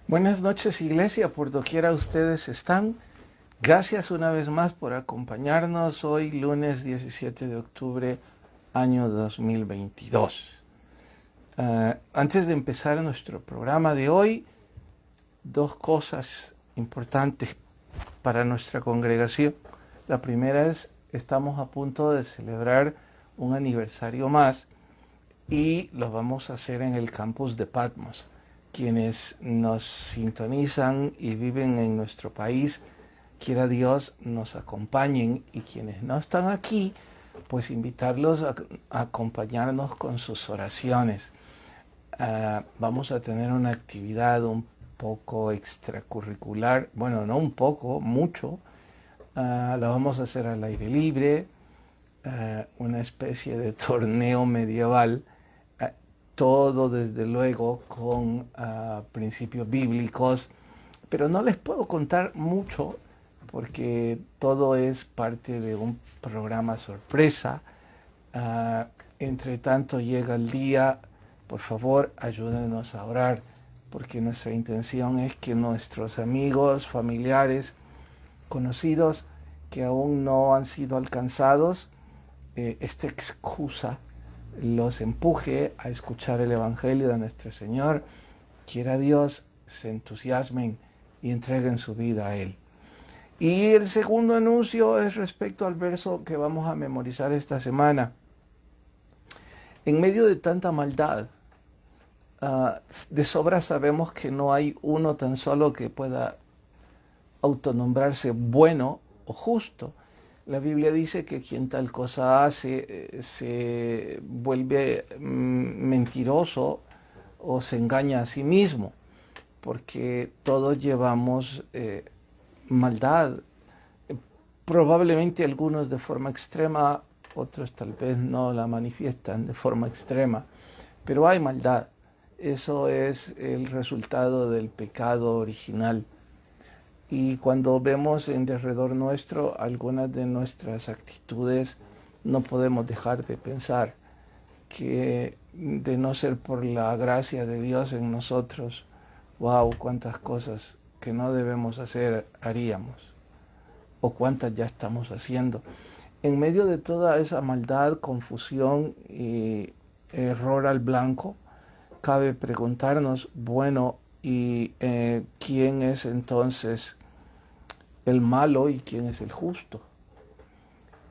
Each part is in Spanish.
Buenas noches, Iglesia, por doquiera ustedes están. Gracias una vez más por acompañarnos hoy, lunes 17 de octubre, año 2022. Antes de empezar nuestro programa de hoy, dos cosas importantes para nuestra congregación. La primera es, estamos a punto de celebrar un aniversario más y lo vamos a hacer en el campus de Patmos. Quienes nos sintonizan y viven en nuestro país, quiera Dios nos acompañen, y quienes no están aquí, pues invitarlos a acompañarnos con sus oraciones. Vamos a tener una actividad un poco extracurricular, bueno, no un poco, mucho. La vamos a hacer al aire libre, una especie de torneo medieval, todo desde luego con principios bíblicos, pero no les puedo contar mucho porque todo es parte de un programa sorpresa. Entre tanto llega el día, por favor ayúdenos a orar, porque nuestra intención es que nuestros amigos, familiares, conocidos que aún no han sido alcanzados, esta excusa los empuje a escuchar el Evangelio de nuestro Señor. Quiera Dios se entusiasmen y entreguen su vida a Él. Y el segundo anuncio es respecto al verso que vamos a memorizar esta semana. En medio de tanta maldad, de sobra sabemos que no hay uno tan solo que pueda autonombrarse bueno o justo. La Biblia dice que quien tal cosa hace se vuelve mentiroso o se engaña a sí mismo, porque todos llevamos maldad, probablemente algunos de forma extrema, otros tal vez no la manifiestan de forma extrema, pero hay maldad. Eso es el resultado del pecado original. Y cuando vemos en derredor nuestro algunas de nuestras actitudes, no podemos dejar de pensar que de no ser por la gracia de Dios en nosotros, wow, cuántas cosas que no debemos hacer haríamos, o cuántas ya estamos haciendo. En medio de toda esa maldad, confusión y error al blanco, cabe preguntarnos, bueno, ¿y quién es entonces el malo y quién es el justo?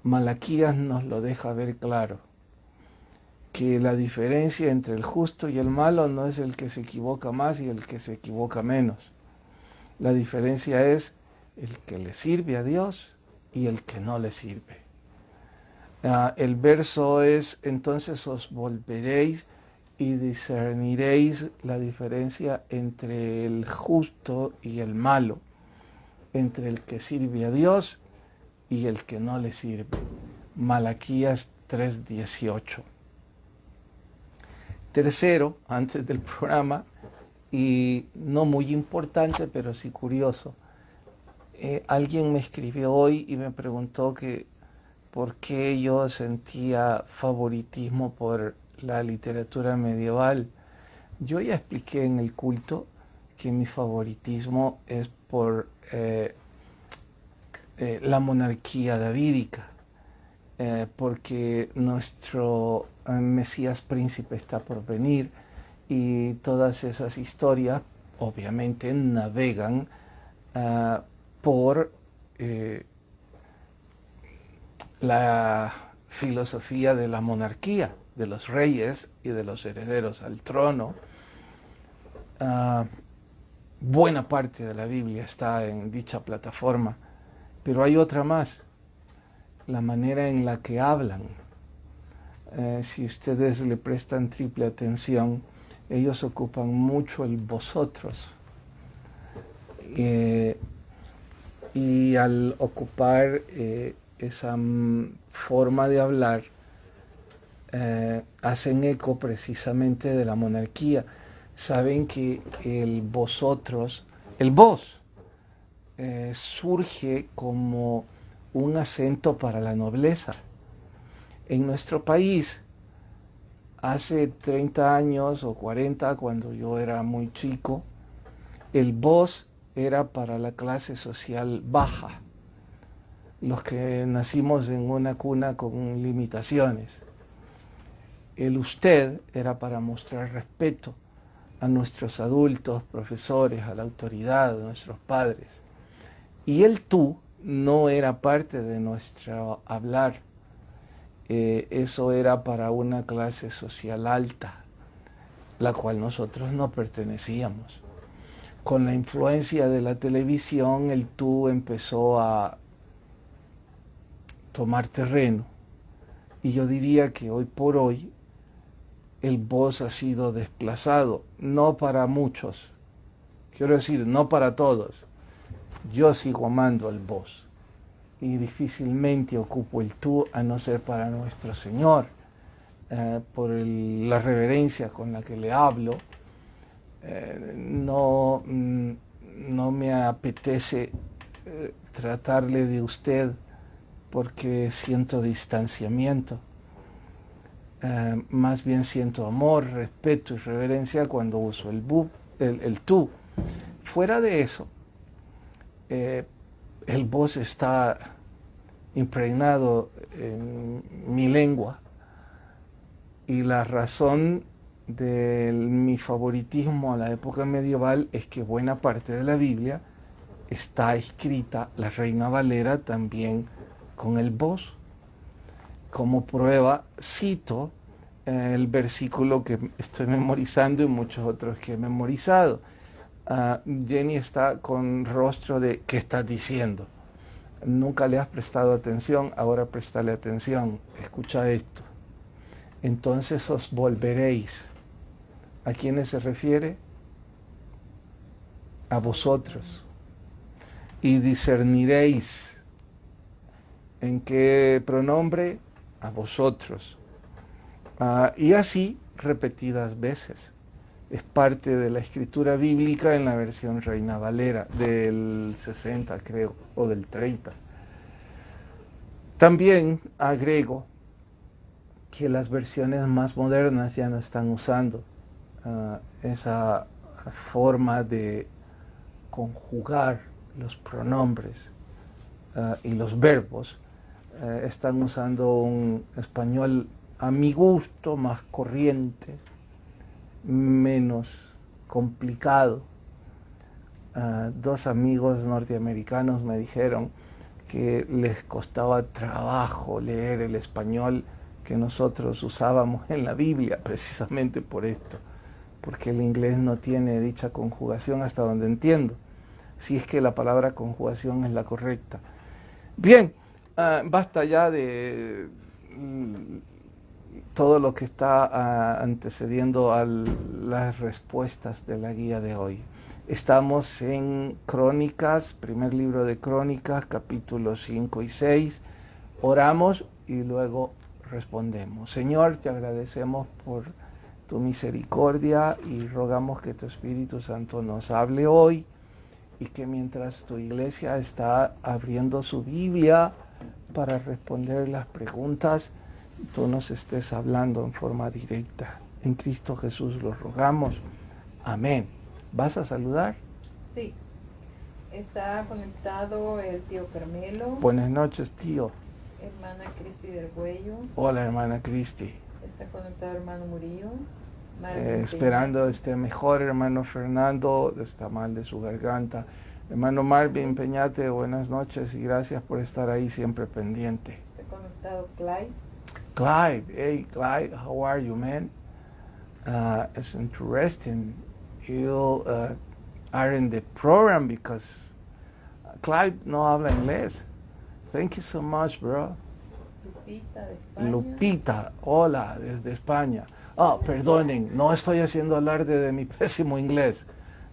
Malaquías nos lo deja ver claro, que la diferencia entre el justo y el malo no es el que se equivoca más y el que se equivoca menos. La diferencia es el que le sirve a Dios y el que no le sirve. El verso es, entonces os volveréis y discerniréis la diferencia entre el justo y el malo, entre el que sirve a Dios y el que no le sirve. Malaquías 3:18. Tercero, antes del programa, y no muy importante, pero sí curioso, alguien me escribió hoy y me preguntó que por qué yo sentía favoritismo por la literatura medieval. Yo ya expliqué en el culto que mi favoritismo es por la monarquía davídica, porque nuestro Mesías príncipe está por venir, y todas esas historias obviamente navegan por la filosofía de la monarquía, de los reyes y de los herederos al trono. Buena parte de la Biblia está en dicha plataforma, pero hay otra más, la manera en la que hablan. Si ustedes le prestan triple atención, ellos ocupan mucho el vosotros. Y al ocupar esa forma de hablar, hacen eco precisamente de la monarquía. Saben que el vosotros, el vos, surge como un acento para la nobleza. En nuestro país, hace 30 años o 40, cuando yo era muy chico, El vos era para la clase social baja, los que nacimos en una cuna con limitaciones. El usted era para mostrar respeto a nuestros adultos, profesores, a la autoridad, a nuestros padres. Y el tú no era parte de nuestro hablar. Eso era para una clase social alta, la cual nosotros no pertenecíamos. Con la influencia de la televisión, el tú empezó a tomar terreno. Y yo diría que hoy por hoy el vos ha sido desplazado, no para muchos, quiero decir, no para todos. Yo sigo amando al vos y difícilmente ocupo el tú a no ser para nuestro Señor, por la reverencia con la que le hablo. No me apetece tratarle de usted porque siento distanciamiento. Más bien siento amor, respeto y reverencia cuando uso el tú. Fuera de eso, el vos está impregnado en mi lengua y la razón de mi favoritismo a la época medieval es que buena parte de la Biblia está escrita, la Reina Valera también con el vos. Como prueba cito el versículo que estoy memorizando y muchos otros que he memorizado. Jenny está con rostro de ¿qué estás diciendo? Nunca le has prestado atención, ahora préstale atención, escucha esto. Entonces os volveréis. ¿A quiénes se refiere? A vosotros. Y discerniréis. ¿En qué pronombre? A vosotros. Y así repetidas veces. Es parte de la escritura bíblica en la versión Reina Valera, del 60 creo, o del 30. También agrego que las versiones más modernas ya no están usando esa forma de conjugar los pronombres y los verbos. Están usando un español a mi gusto más corriente, menos complicado. Dos amigos norteamericanos me dijeron que les costaba trabajo leer el español que nosotros usábamos en la Biblia, precisamente por esto, porque el inglés no tiene dicha conjugación hasta donde entiendo, si es que la palabra conjugación es la correcta. Bien, basta ya de todo lo que está antecediendo a las respuestas de la guía de hoy. Estamos en Crónicas, primer libro de Crónicas, capítulos 5 y 6. Oramos y luego respondemos. Señor, te agradecemos por tu misericordia y rogamos que tu Espíritu Santo nos hable hoy y que mientras tu iglesia está abriendo su Biblia para responder las preguntas, tú nos estés hablando en forma directa. En Cristo Jesús lo rogamos. Amén. ¿Vas a saludar? Sí. Está conectado el tío Carmelo. Buenas noches, tío. Hermana Cristi del Cuello. Hola, hermana Cristi. Está conectado hermano Murillo. Esperando esté mejor, hermano Fernando, está mal de su garganta. Hermano Marvin Peñate, buenas noches y gracias por estar ahí siempre pendiente. Está conectado Clyde. Clyde, hey Clyde, how are you, man? It's interesting you are in the program because Clyde no habla inglés. Thank you so much, bro. Lupita de España. Lupita, hola, desde España. Perdonen, no estoy haciendo alarde de mi pésimo inglés.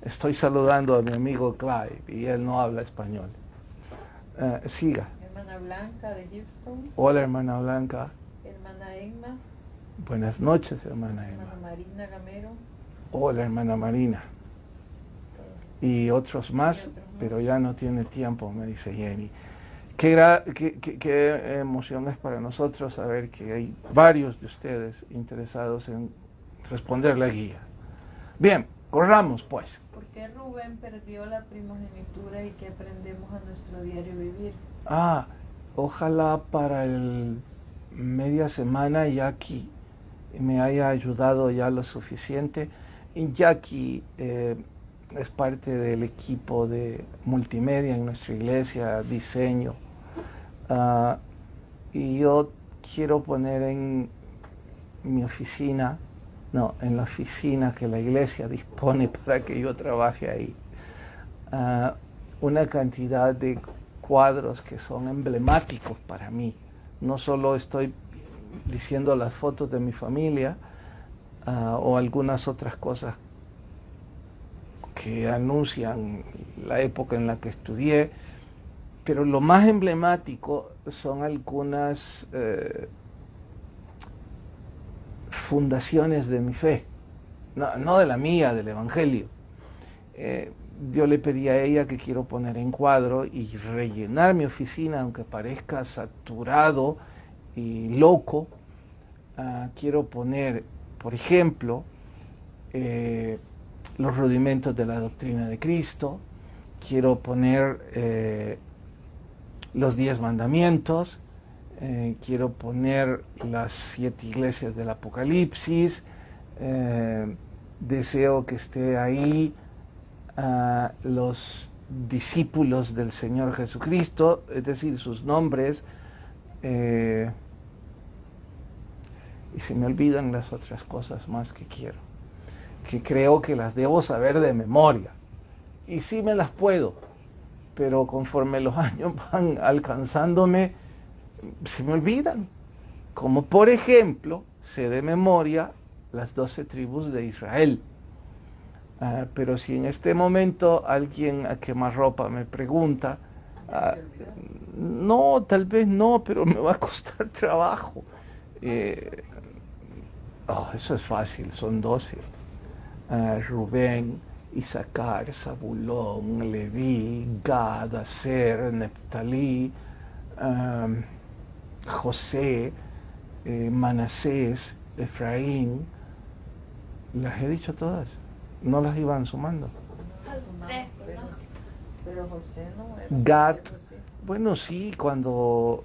Estoy saludando a mi amigo Clyde y él no habla español. Siga. Hermana Blanca de Houston. Hola, hermana Blanca. Hermana Emma. Buenas noches, hermana Emma. Hermana Marina Gamero. Hola, hermana Marina. Y otros más, pero ya no tiene tiempo, me dice Jenny. Qué emoción es para nosotros saber que hay varios de ustedes interesados en responder la guía. Bien, Corramos, pues. ¿Por qué Rubén perdió la primogenitura y qué aprendemos a nuestro diario vivir? Ojalá para el media semana Jackie me haya ayudado ya lo suficiente. Jackie es parte del equipo de multimedia en nuestra iglesia, diseño. Y yo quiero poner en mi oficina, en la oficina que la iglesia dispone para que yo trabaje ahí, una cantidad de cuadros que son emblemáticos para mí. No solo estoy diciendo las fotos de mi familia o algunas otras cosas que anuncian la época en la que estudié, pero lo más emblemático son algunas fundaciones de mi fe, no de la mía, del Evangelio. Yo le pedí a ella que quiero poner en cuadro y rellenar mi oficina, aunque parezca saturado y loco. Quiero poner, por ejemplo, los rudimentos de la doctrina de Cristo. Quiero poner los 10 mandamientos. Quiero poner las 7 iglesias del Apocalipsis. Deseo que esté ahí los discípulos del Señor Jesucristo, es decir, sus nombres. Y se me olvidan las otras cosas más que quiero, que creo que las debo saber de memoria. Y sí me las puedo, pero conforme los años van alcanzándome, se me olvidan. Como por ejemplo, sé de memoria las 12 tribus de Israel. Pero si en este momento alguien a quemarropa me pregunta, no, tal vez no, pero me va a costar trabajo. Eso es fácil, son 12. Rubén, Isaacar, Zabulón, Leví, Gad, Aser, Neftalí, José, Manasés, Efraín. Las he dicho todas, no las iban sumando. Pero José no era. Gad, bueno, sí, cuando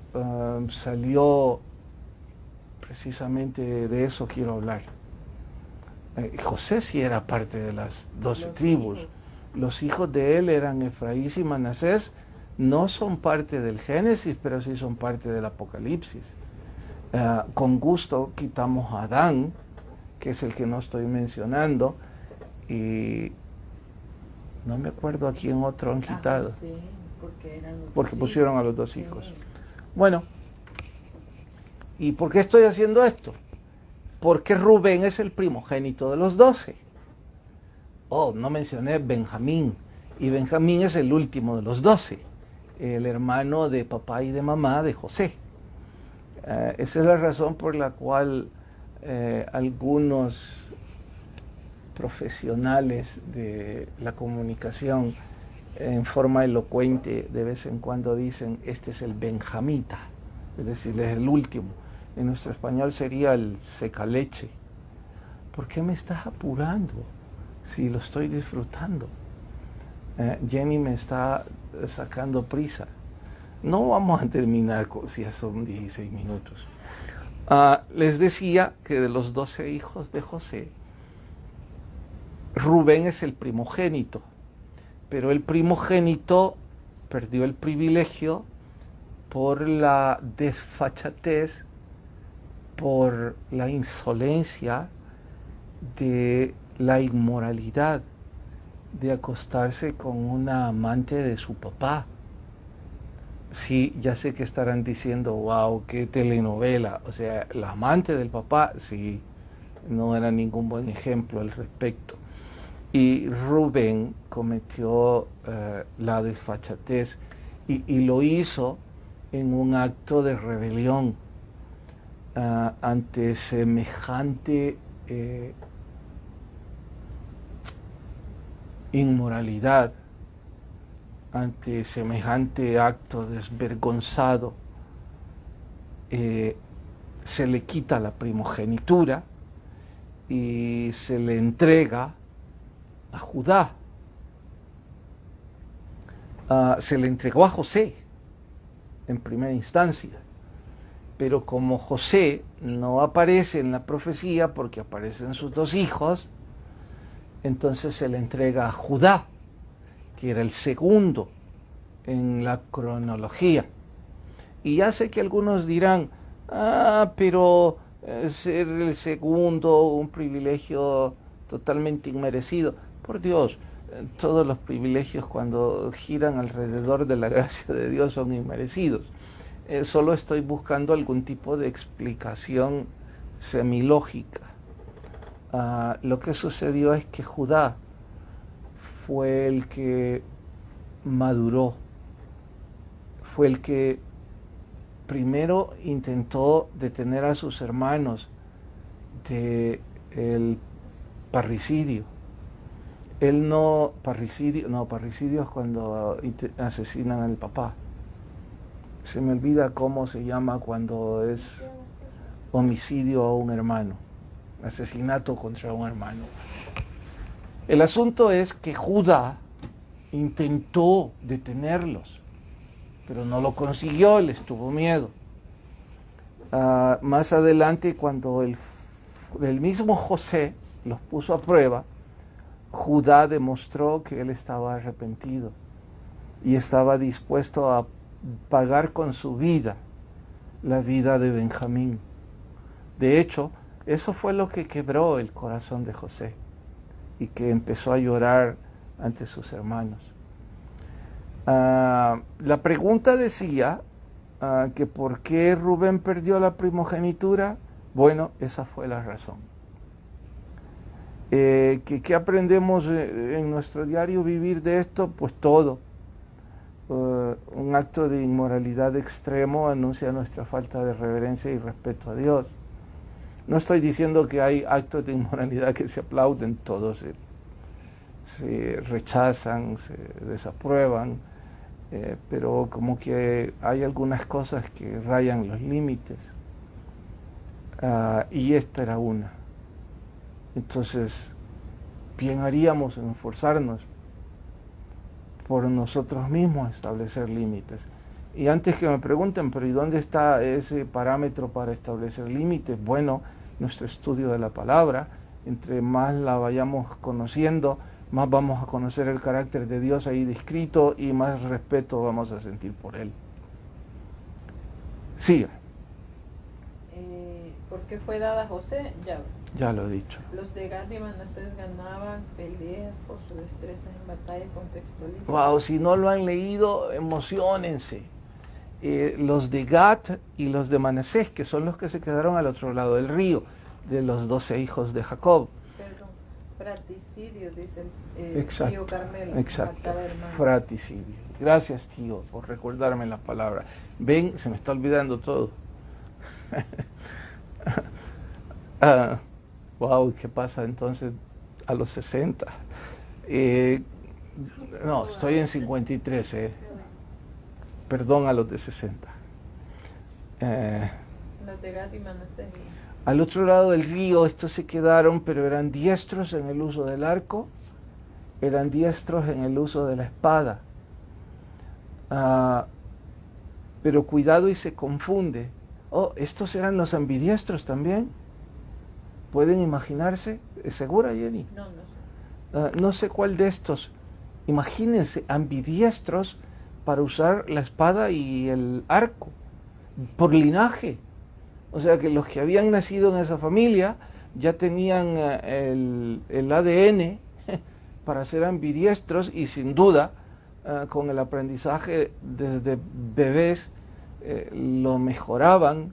salió, precisamente de eso quiero hablar. José sí era parte de las 12 tribus. Los hijos de él eran Efraín y Manasés. No son parte del Génesis, pero sí son parte del Apocalipsis. Con gusto quitamos a Adán, que es el que no estoy mencionando, y no me acuerdo a quién otro han quitado. Sí, porque pusieron a los 2 hijos. Bueno, ¿y por qué estoy haciendo esto? Porque Rubén es el primogénito de los 12. No mencioné Benjamín, y Benjamín es el último de los 12, el hermano de papá y de mamá de José. Esa es la razón por la cual algunos profesionales de la comunicación en forma elocuente de vez en cuando dicen, este es el benjamita, es decir, es el último. En nuestro español sería el secaleche. ¿Por qué me estás apurando si lo estoy disfrutando? Jenny me está sacando prisa. No vamos a terminar si ya son 16 minutos. Les decía que de los 12 hijos de José, Rubén es el primogénito, pero el primogénito perdió el privilegio por la desfachatez, por la insolencia de la inmoralidad de acostarse con una amante de su papá. Sí, ya sé que estarán diciendo, wow, qué telenovela. O sea, la amante del papá, sí, no era ningún buen ejemplo al respecto. Y Rubén cometió la desfachatez y lo hizo en un acto de rebelión ante semejante inmoralidad, ante semejante acto desvergonzado. Se le quita la primogenitura y se le entrega a Judá. Se le entregó a José en primera instancia, pero como José no aparece en la profecía porque aparecen sus dos hijos, entonces se le entrega a Judá, que era el segundo en la cronología. Y ya sé que algunos dirán, pero ser el segundo, un privilegio totalmente inmerecido. Por Dios, todos los privilegios cuando giran alrededor de la gracia de Dios son inmerecidos. Solo estoy buscando algún tipo de explicación semilógica. Lo que sucedió es que Judá fue el que maduró, fue el que primero intentó detener a sus hermanos del parricidio. Parricidio es cuando asesinan al papá. Se me olvida cómo se llama cuando es homicidio a un hermano, asesinato contra un hermano. El asunto es que Judá intentó detenerlos, pero no lo consiguió, les tuvo miedo. Más adelante, cuando el mismo José los puso a prueba, Judá demostró que él estaba arrepentido y estaba dispuesto a pagar con su vida la vida de Benjamín. De hecho, eso fue lo que quebró el corazón de José y que empezó a llorar ante sus hermanos. La pregunta decía que por qué Rubén perdió la primogenitura. Bueno, esa fue la razón. ¿Qué aprendemos en nuestro diario vivir de esto? Pues todo. Un acto de inmoralidad extremo anuncia nuestra falta de reverencia y respeto a Dios. No estoy diciendo que hay actos de inmoralidad que se aplauden, todos se rechazan, se desaprueban, pero como que hay algunas cosas que rayan los límites, y esta era una. Entonces, bien haríamos en esforzarnos por nosotros mismos a establecer límites. Y antes que me pregunten, pero ¿y dónde está ese parámetro para establecer límites? Bueno, nuestro estudio de la palabra, entre más la vayamos conociendo, más vamos a conocer el carácter de Dios ahí descrito y más respeto vamos a sentir por Él. Siga. ¿Por qué fue dada a José? Ya lo he dicho. Los de Gad y Manasés ganaban peleas por su destreza en batalla contextualizada. Wow, si no lo han leído, emociónense. Los de Gad y los de Manasés, que son los que se quedaron al otro lado del río, de los 12 hijos de Jacob. Perdón, fraticidio, dice Exacto, tío Carmelo. exacto, fraticidio. Gracias, tío, por recordarme la palabra. Ven, se me está olvidando todo. Wow, ¿qué pasa entonces a los 60? No, estoy en 53, Perdón a los de 60. Los de Gad y Manasés. Al otro lado del río, estos se quedaron, pero eran diestros en el uso del arco, eran diestros en el uso de la espada. Pero cuidado y se confunde. Oh, ¿estos eran los ambidiestros también? ¿Pueden imaginarse? ¿Es segura, Jenny? No, no sé. No sé cuál de estos. Imagínense, ambidiestros para usar la espada y el arco, por linaje. O sea que los que habían nacido en esa familia ya tenían el ADN para ser ambidiestros y sin duda con el aprendizaje desde bebés lo mejoraban.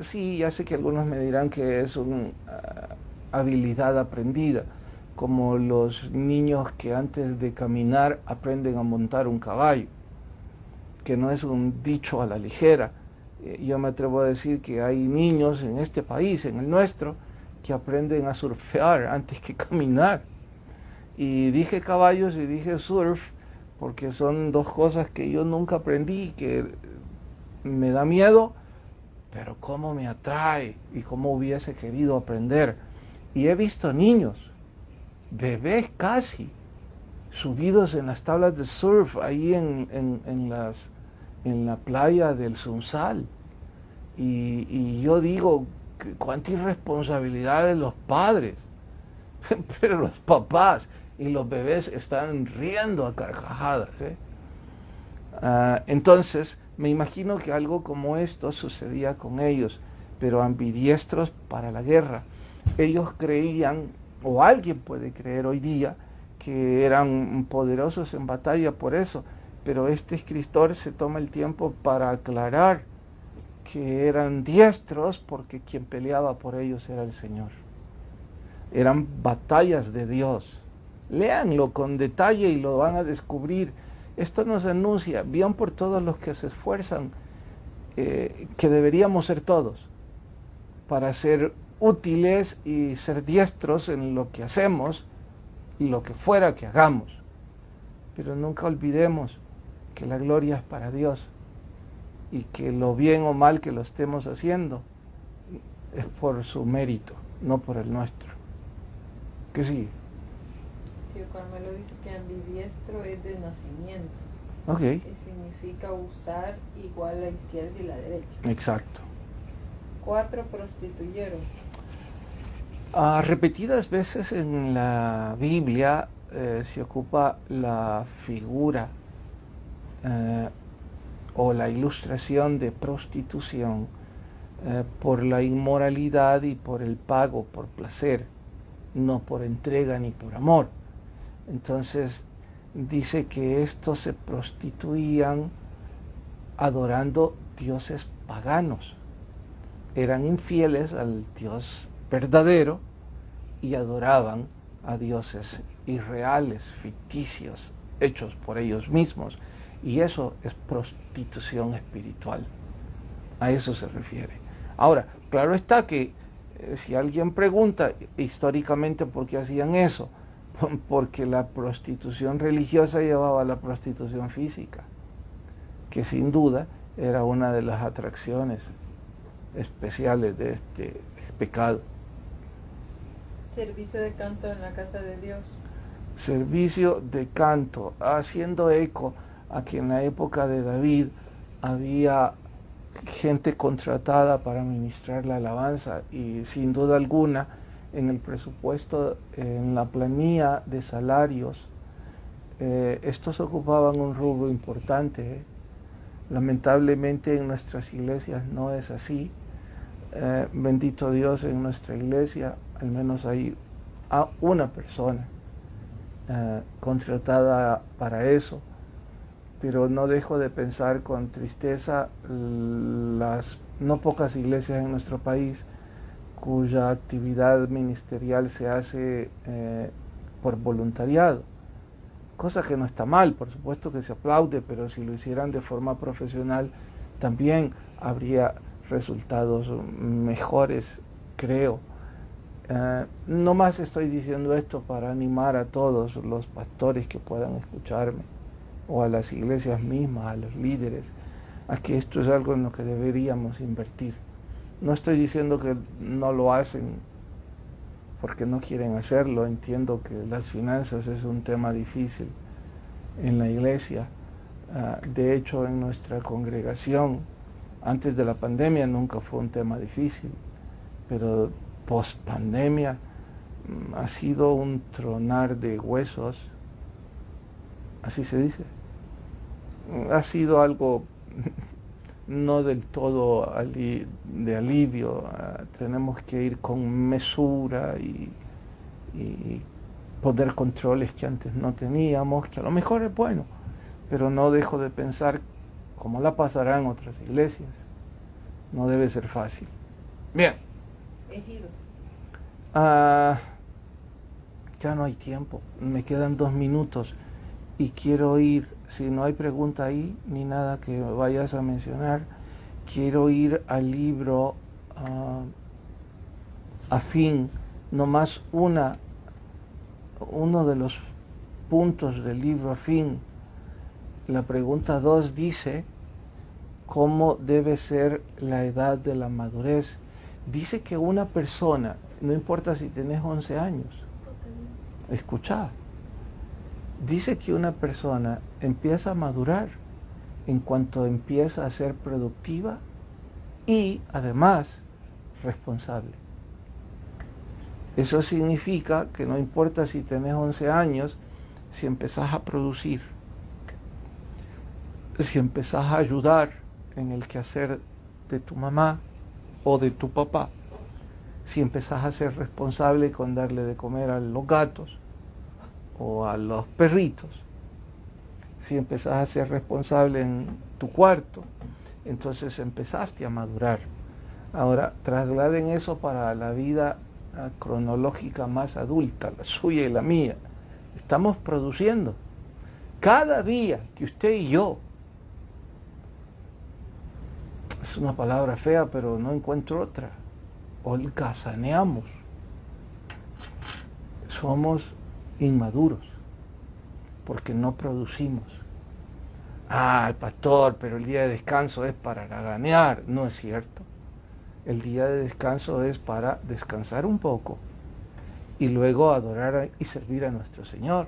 Sí, ya sé que algunos me dirán que es una habilidad aprendida, como los niños que antes de caminar aprenden a montar un caballo, que no es un dicho a la ligera. Yo me atrevo a decir que hay niños en este país, en el nuestro, que aprenden a surfear antes que caminar. Y dije caballos y dije surf porque son dos cosas que yo nunca aprendí, que me da miedo, pero cómo me atrae y cómo hubiese querido aprender. Y he visto niños bebés casi, subidos en las tablas de surf, ahí en la playa del Sunsal. Y yo digo, cuánta irresponsabilidad de los padres, pero los papás y los bebés están riendo a carcajadas, ¿eh? Entonces, me imagino que algo como esto sucedía con ellos, pero ambidiestros para la guerra. Ellos creían, o alguien puede creer hoy día, que eran poderosos en batalla por eso, pero este escritor se toma el tiempo para aclarar que eran diestros porque quien peleaba por ellos era el Señor. Eran batallas de Dios. Léanlo con detalle y lo van a descubrir. Esto nos anuncia, bien por todos los que se esfuerzan, que deberíamos ser todos, para ser útiles y ser diestros en lo que hacemos, lo que fuera que hagamos. Pero nunca olvidemos que la gloria es para Dios y que lo bien o mal que lo estemos haciendo es por su mérito, no por el nuestro. ¿Qué sigue? Sí, Carmelo dice que ambidiestro es de nacimiento. Ok. Y significa usar igual la izquierda y la derecha. Exacto. 4, prostituyeron. Repetidas veces en la Biblia se ocupa la figura o la ilustración de prostitución por la inmoralidad y por el pago, por placer, no por entrega ni por amor. Entonces dice que estos se prostituían adorando dioses paganos. Eran infieles al Dios verdadero y adoraban a dioses irreales, ficticios, hechos por ellos mismos. Y eso es prostitución espiritual. A eso se refiere. Ahora, claro está que si alguien pregunta históricamente por qué hacían eso, porque la prostitución religiosa llevaba a la prostitución física, que sin duda era una de las atracciones especiales de este pecado. Servicio de canto en la casa de Dios. Servicio de canto, haciendo eco a que en la época de David había gente contratada para ministrar la alabanza y sin duda alguna en el presupuesto, en la planilla de salarios, estos ocupaban un rubro importante. Lamentablemente en nuestras iglesias no es así. Bendito Dios, en nuestra iglesia al menos hay una persona contratada para eso, pero no dejo de pensar con tristeza las no pocas iglesias en nuestro país cuya actividad ministerial se hace por voluntariado, cosa que no está mal, por supuesto que se aplaude, pero si lo hicieran de forma profesional también habría resultados mejores, creo. No más estoy diciendo esto para animar a todos los pastores que puedan escucharme, o a las iglesias mismas, a los líderes, a que esto es algo en lo que deberíamos invertir. No estoy diciendo que no lo hacen porque no quieren hacerlo, entiendo que las finanzas es un tema difícil en la iglesia. De hecho, en nuestra congregación, antes de la pandemia nunca fue un tema difícil, pero post pandemia ha sido un tronar de huesos, así se dice. Ha sido algo no del todo de alivio. Tenemos que ir con mesura y poner controles que antes no teníamos, que a lo mejor es bueno, pero no dejo de pensar cómo la pasarán otras iglesias. No debe ser fácil. Bien. Ejido. Ya no hay tiempo, me quedan 2 minutos y quiero ir, si no hay pregunta ahí ni nada que vayas a mencionar, quiero ir al libro Afín, nomás uno de los puntos del libro Afín. La pregunta 2 dice, ¿cómo debe ser la edad de la madurez? Dice que una persona, no importa si tenés 11 años, Escuchad. Dice que una persona empieza a madurar en cuanto empieza a ser productiva y además responsable. Eso significa que no importa si tenés 11 años, si empezás a producir, si empezás a ayudar en el quehacer de tu mamá o de tu papá, si empezás a ser responsable con darle de comer a los gatos o a los perritos, si empezás a ser responsable en tu cuarto, entonces empezaste a madurar. Ahora, trasladen eso para la vida cronológica más adulta, la suya y la mía. Estamos produciendo. Cada día que usted y yo, es una palabra fea, pero no encuentro otra, holgazaneamos, somos inmaduros, porque no producimos. Ah, el pastor, pero el día de descanso es para haraganear. No es cierto. El día de descanso es para descansar un poco y luego adorar y servir a nuestro Señor.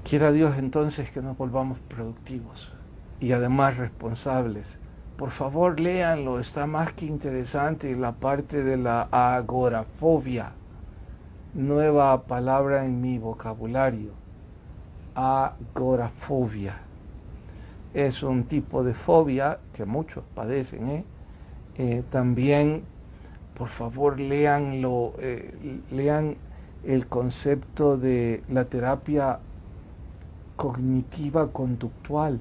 Quiera Dios entonces que nos volvamos productivos y además responsables. Por favor, léanlo, está más que interesante la parte de la agorafobia. Nueva palabra en mi vocabulario. Agorafobia. Es un tipo de fobia que muchos padecen. También, por favor, léanlo, lean el concepto de la terapia cognitiva conductual.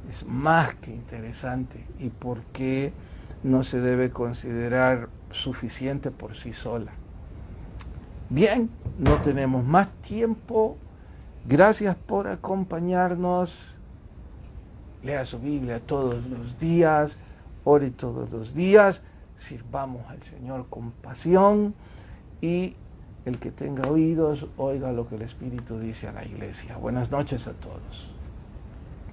Es más que interesante y por qué no se debe considerar suficiente por sí sola. Bien, no tenemos más tiempo. Gracias por acompañarnos. Lea su Biblia todos los días, ore todos los días, sirvamos al Señor con pasión y el que tenga oídos, oiga lo que el Espíritu dice a la iglesia. Buenas noches a todos.